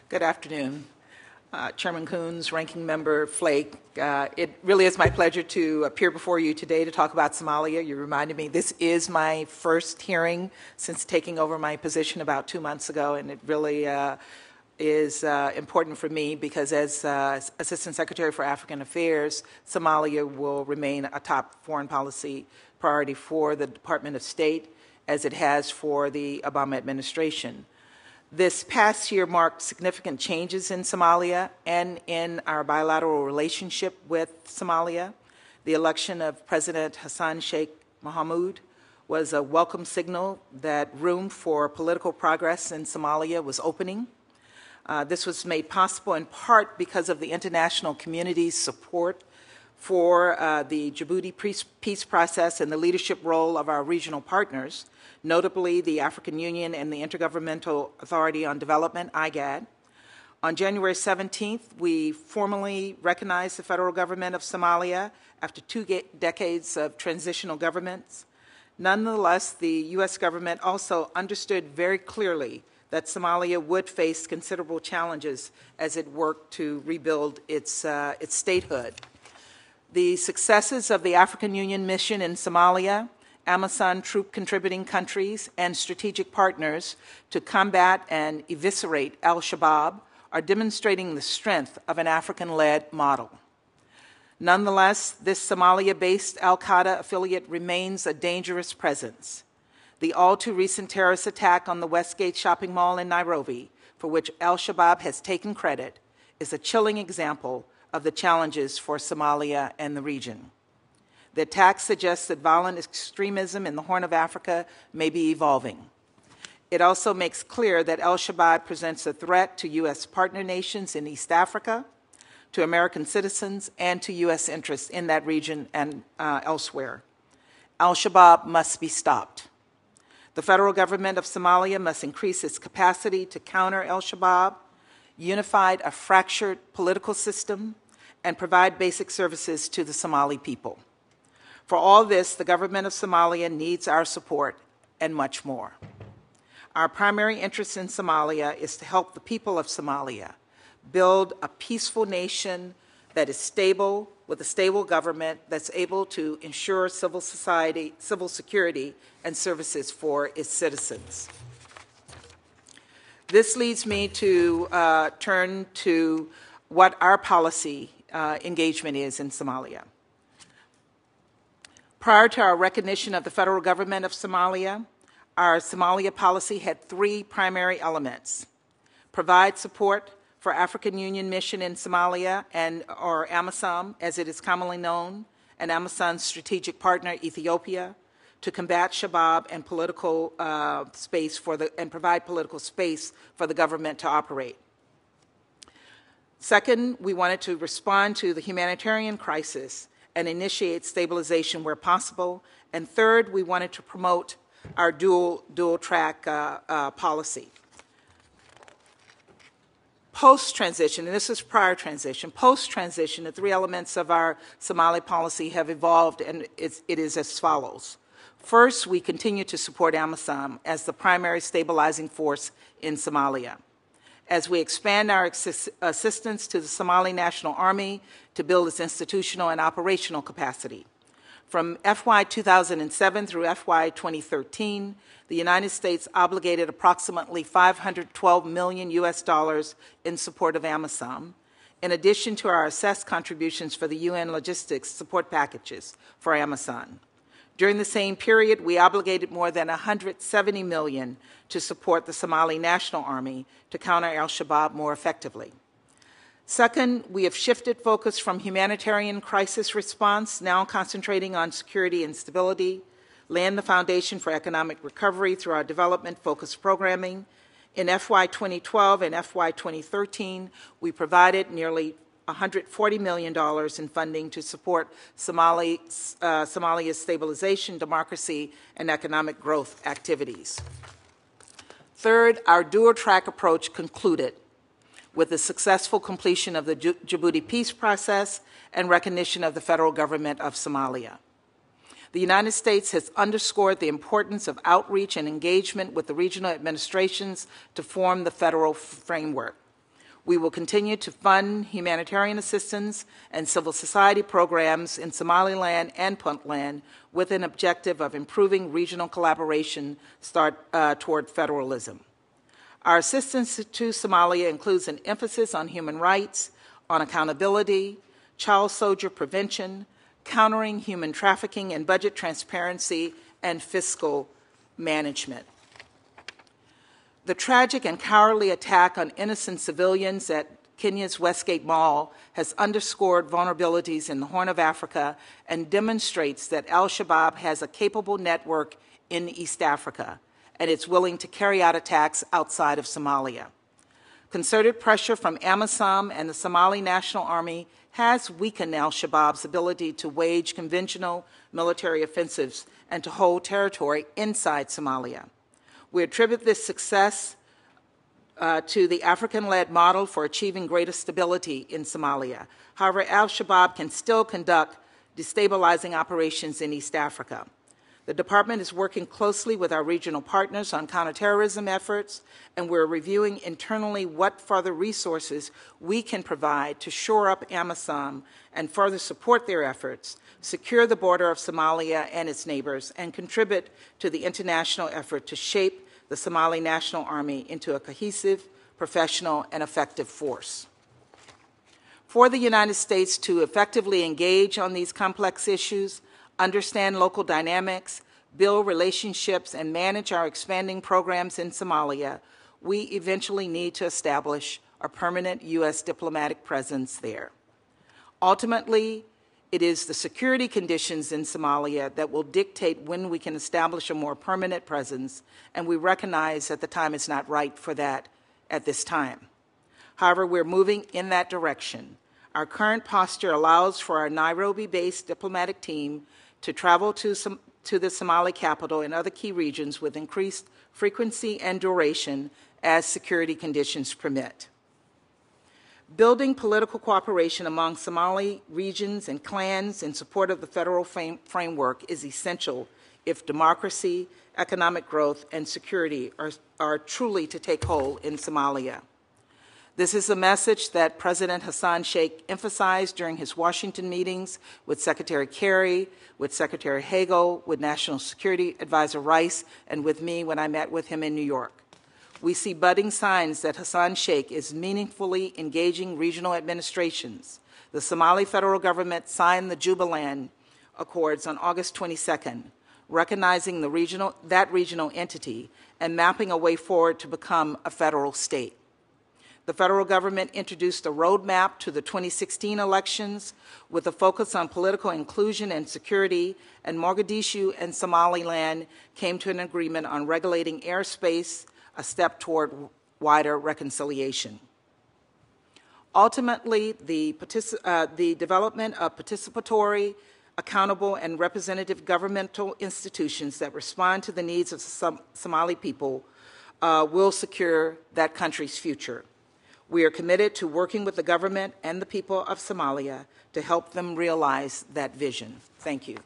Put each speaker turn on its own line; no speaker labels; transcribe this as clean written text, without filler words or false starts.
Good afternoon. Chairman Coons, Ranking Member Flake, it really is my pleasure to appear before you today to talk about Somalia. You reminded me this is my first hearing since taking over my position about 2 months ago, and it really is important for me because as Assistant Secretary for African Affairs, Somalia will remain a top foreign policy priority for the Department of State, as it has for the Obama administration. This past year marked significant changes in Somalia and in our bilateral relationship with Somalia. The election of President Hassan Sheikh Mohamud was a welcome signal that room for political progress in Somalia was opening. This was made possible in part because of the international community's support for the Djibouti peace process and the leadership role of our regional partners, notably the African Union and the Intergovernmental Authority on Development, IGAD. On January 17th, we formally recognized the federal government of Somalia after 2 decades of transitional governments. Nonetheless, the U.S. government also understood very clearly that Somalia would face considerable challenges as it worked to rebuild its statehood. The successes of the African Union mission in Somalia, AMISOM troop contributing countries, and strategic partners to combat and eviscerate al-Shabaab are demonstrating the strength of an African-led model. Nonetheless, this Somalia-based al-Qaeda affiliate remains a dangerous presence. The all-too-recent terrorist attack on the Westgate shopping mall in Nairobi, for which al-Shabaab has taken credit, is a chilling example of the challenges for Somalia and the region. The attack suggests that violent extremism in the Horn of Africa may be evolving. It also makes clear that al-Shabaab presents a threat to U.S. partner nations in East Africa, to American citizens, and to U.S. interests in that region and elsewhere. Al-Shabaab must be stopped. The federal government of Somalia must increase its capacity to counter al-Shabaab, unify a fractured political system, and provide basic services to the Somali people. For all this, the government of Somalia needs our support and much more. Our primary interest in Somalia is to help the people of Somalia build a peaceful nation that is stable, with a stable government that's able to ensure civil security, and services for its citizens. This leads me to turn to what our policy engagement is in Somalia. Prior to our recognition of the federal government of Somalia, our Somalia policy had 3 primary elements: provide support for African Union mission in Somalia, or AMISOM, as it is commonly known, and AMISOM's strategic partner, Ethiopia, to combat Shabaab and provide political space for the government to operate. Second, we wanted to respond to the humanitarian crisis and initiate stabilization where possible. And third, we wanted to promote our dual-track policy. Post-transition, and this is prior transition, post-transition, the 3 elements of our Somali policy have evolved, and it is as follows. First, we continue to support AMISOM as the primary stabilizing force in Somalia. As we expand our assistance to the Somali National Army to build its institutional and operational capacity. From FY 2007 through FY 2013, the United States obligated approximately $512 million in support of AMISOM, in addition to our assessed contributions for the UN logistics support packages for AMISOM. During the same period, we obligated more than $170 million to support the Somali National Army to counter al-Shabaab more effectively. Second, we have shifted focus from humanitarian crisis response, now concentrating on security and stability, laying the foundation for economic recovery through our development-focused programming. In FY 2012 and FY 2013, we provided nearly $140 million in funding to support Somalia's stabilization, democracy, and economic growth activities. Third, our dual-track approach concluded with the successful completion of the Djibouti peace process and recognition of the federal government of Somalia. The United States has underscored the importance of outreach and engagement with the regional administrations to form the federal framework. We will continue to fund humanitarian assistance and civil society programs in Somaliland and Puntland with an objective of improving regional collaboration toward federalism. Our assistance to Somalia includes an emphasis on human rights, on accountability, child soldier prevention, countering human trafficking, and budget transparency and fiscal management. The tragic and cowardly attack on innocent civilians at Kenya's Westgate Mall has underscored vulnerabilities in the Horn of Africa and demonstrates that al-Shabaab has a capable network in East Africa, and it's willing to carry out attacks outside of Somalia. Concerted pressure from AMISOM and the Somali National Army has weakened al-Shabaab's ability to wage conventional military offensives and to hold territory inside Somalia. We attribute this success to the African-led model for achieving greater stability in Somalia. However, al-Shabaab can still conduct destabilizing operations in East Africa. The Department is working closely with our regional partners on counterterrorism efforts, and we're reviewing internally what further resources we can provide to shore up AMISOM and further support their efforts, secure the border of Somalia and its neighbors, and contribute to the international effort to shape the Somali National Army into a cohesive, professional, and effective force. For the United States to effectively engage on these complex issues, understand local dynamics, build relationships, and manage our expanding programs in Somalia, we eventually need to establish a permanent U.S. diplomatic presence there. Ultimately, it is the security conditions in Somalia that will dictate when we can establish a more permanent presence, and we recognize that the time is not right for that at this time. However, we're moving in that direction. Our current posture allows for our Nairobi-based diplomatic team to travel to the Somali capital and other key regions with increased frequency and duration as security conditions permit. Building political cooperation among Somali regions and clans in support of the federal framework is essential if democracy, economic growth, and security are truly to take hold in Somalia. This is a message that President Hassan Sheikh emphasized during his Washington meetings with Secretary Kerry, with Secretary Hagel, with National Security Advisor Rice, and with me when I met with him in New York. We see budding signs that Hassan Sheikh is meaningfully engaging regional administrations. The Somali federal government signed the Jubaland Accords on August 22nd, recognizing that regional entity and mapping a way forward to become a federal state. The federal government introduced a roadmap to the 2016 elections with a focus on political inclusion and security, and Mogadishu and Somaliland came to an agreement on regulating airspace, a step toward wider reconciliation. Ultimately, the development of participatory, accountable, and representative governmental institutions that respond to the needs of the Somali people will secure that country's future. We are committed to working with the government and the people of Somalia to help them realize that vision. Thank you.